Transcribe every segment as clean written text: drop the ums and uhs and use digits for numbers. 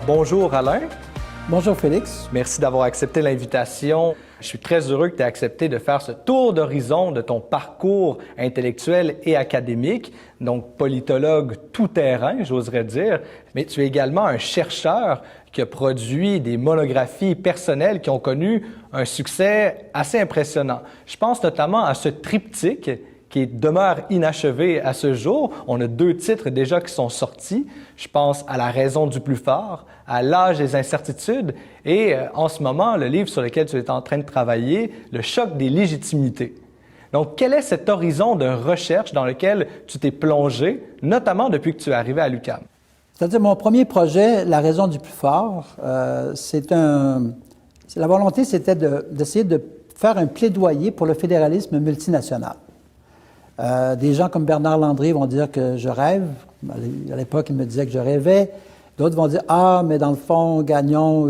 Bonjour Alain. Bonjour Félix. Merci d'avoir accepté l'invitation. Je suis très heureux que tu aies accepté de faire ce tour d'horizon de ton parcours intellectuel et académique, donc politologue tout-terrain, j'oserais dire, mais tu es également un chercheur qui a produit des monographies personnelles qui ont connu un succès assez impressionnant. Je pense notamment à ce triptyque qui demeure inachevé à ce jour. On a 2 titres déjà qui sont sortis. Je pense à La raison du plus fort, à L'âge des incertitudes et en ce moment, le livre sur lequel tu es en train de travailler, Le choc des légitimités. Donc, quel est cet horizon de recherche dans lequel tu t'es plongé, notamment depuis que tu es arrivé à l'UQAM? C'est-à-dire, mon premier projet, La raison du plus fort, la volonté, c'était d'essayer de faire un plaidoyer pour le fédéralisme multinational. Des gens comme Bernard Landry vont dire que je rêve. À l'époque, il me disait que je rêvais. D'autres vont dire « Ah, mais dans le fond, Gagnon,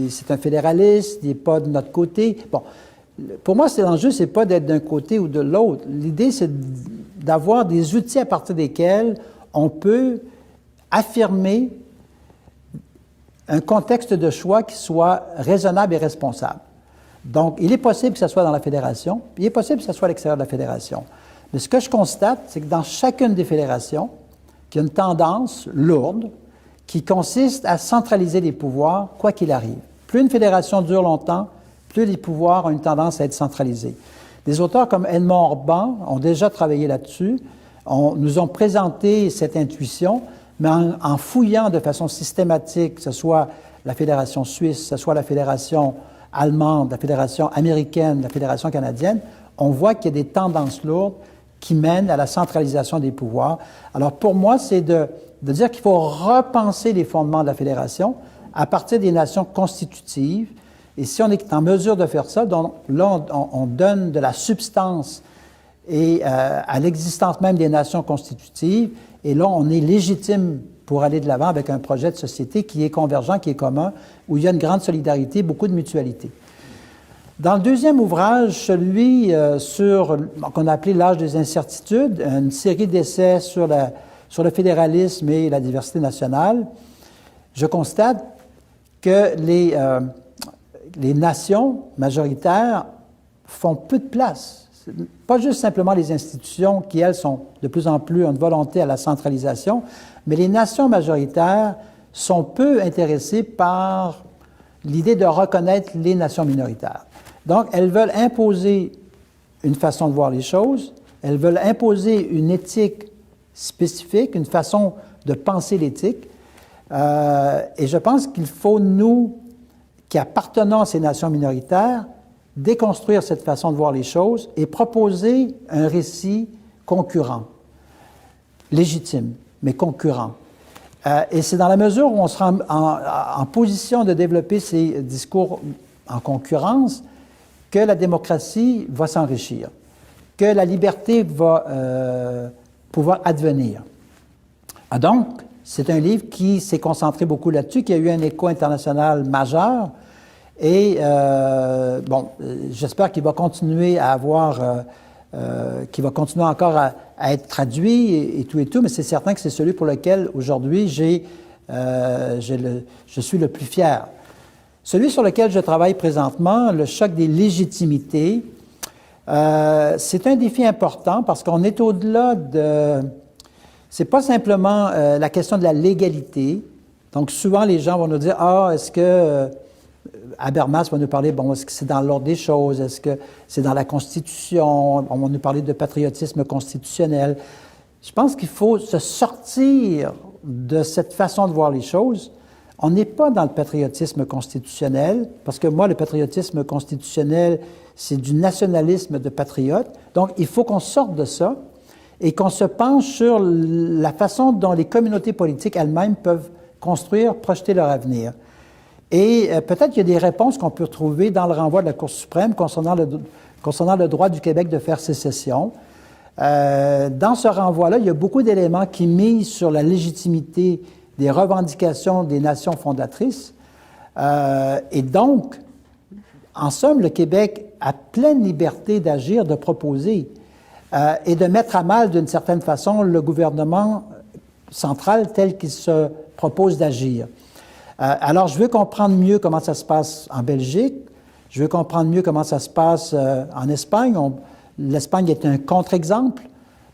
c'est un fédéraliste, il n'est pas de notre côté. » Bon, pour moi, l'enjeu, c'est pas d'être d'un côté ou de l'autre. L'idée, c'est d'avoir des outils à partir desquels on peut affirmer un contexte de choix qui soit raisonnable et responsable. Donc, il est possible que ce soit dans la fédération, puis il est possible que ce soit à l'extérieur de la fédération. Mais ce que je constate, c'est que dans chacune des fédérations, il y a une tendance lourde qui consiste à centraliser les pouvoirs, quoi qu'il arrive. Plus une fédération dure longtemps, plus les pouvoirs ont une tendance à être centralisés. Des auteurs comme Edmond Orban ont déjà travaillé là-dessus, nous ont présenté cette intuition, mais en fouillant de façon systématique, que ce soit la fédération suisse, que ce soit la fédération allemande, la fédération américaine, la fédération canadienne, on voit qu'il y a des tendances lourdes qui mènent à la centralisation des pouvoirs. Alors pour moi, c'est de dire qu'il faut repenser les fondements de la fédération à partir des nations constitutives. Et si on est en mesure de faire ça, donc là, on donne de la substance à l'existence même des nations constitutives. Et là, on est légitime pour aller de l'avant avec un projet de société qui est convergent, qui est commun, où il y a une grande solidarité, beaucoup de mutualité. Dans le deuxième ouvrage, celui qu'on a appelé L'âge des incertitudes, une série d'essais sur le fédéralisme et la diversité nationale, je constate que les nations majoritaires font peu de place. Pas juste simplement les institutions qui, elles, sont de plus en plus une volonté à la centralisation, mais les nations majoritaires sont peu intéressées par l'idée de reconnaître les nations minoritaires. Donc, elles veulent imposer une façon de voir les choses, elles veulent imposer une éthique spécifique, une façon de penser l'éthique. Et je pense qu'il faut, nous, qui appartenons à ces nations minoritaires, déconstruire cette façon de voir les choses et proposer un récit concurrent, légitime, mais concurrent. Et c'est dans la mesure où on sera en position de développer ces discours en concurrence que la démocratie va s'enrichir, que la liberté va pouvoir advenir. Donc, c'est un livre qui s'est concentré beaucoup là-dessus, qui a eu un écho international majeur. Et j'espère qu'il va continuer à qu'il va continuer encore à être traduit et tout, mais c'est certain que c'est celui pour lequel aujourd'hui je suis le plus fier. Celui sur lequel je travaille présentement, le choc des légitimités, c'est un défi important parce qu'on est au-delà de... C'est pas simplement la question de la légalité. Donc souvent les gens vont nous dire « Ah, est-ce que... Habermas va nous parler, bon, est-ce que c'est dans l'ordre des choses? Est-ce que c'est dans la Constitution? On va nous parler de patriotisme constitutionnel. » Je pense qu'il faut se sortir de cette façon de voir les choses. On n'est pas dans le patriotisme constitutionnel, parce que moi, le patriotisme constitutionnel, c'est du nationalisme de patriote. Donc, il faut qu'on sorte de ça et qu'on se penche sur la façon dont les communautés politiques elles-mêmes peuvent construire, projeter leur avenir. Et peut-être qu'il y a des réponses qu'on peut trouver dans le renvoi de la Cour suprême concernant le droit du Québec de faire sécession. Dans ce renvoi-là, il y a beaucoup d'éléments qui misent sur la légitimité des revendications des nations fondatrices. Et donc, en somme, le Québec a pleine liberté d'agir, de proposer et de mettre à mal, d'une certaine façon, le gouvernement central tel qu'il se propose d'agir. Alors, je veux comprendre mieux comment ça se passe en Belgique. Je veux comprendre mieux comment ça se passe en Espagne. L'Espagne est un contre-exemple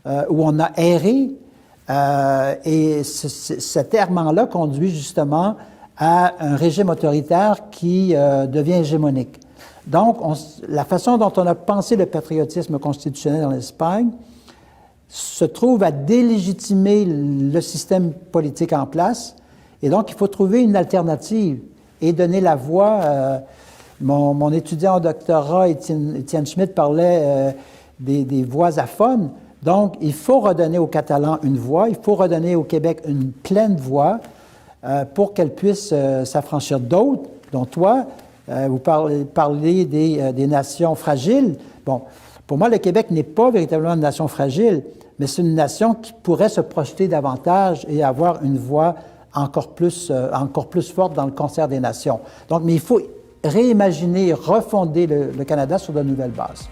où on a erré. Et cet errement-là conduit justement à un régime autoritaire qui devient hégémonique. Donc, la façon dont on a pensé le patriotisme constitutionnel en Espagne se trouve à délégitimer le système politique en place. Et donc, il faut trouver une alternative et donner la voix. Mon étudiant au doctorat, Étienne Schmitt, parlait des voix aphones. Donc, il faut redonner aux Catalans une voix, il faut redonner au Québec une pleine voix pour qu'elle puisse s'affranchir d'autres, dont toi, vous parlez des nations fragiles. Bon, pour moi, le Québec n'est pas véritablement une nation fragile, mais c'est une nation qui pourrait se projeter davantage et avoir une voix encore plus forte dans le concert des nations. Donc, mais il faut réimaginer, refonder le Canada sur de nouvelles bases.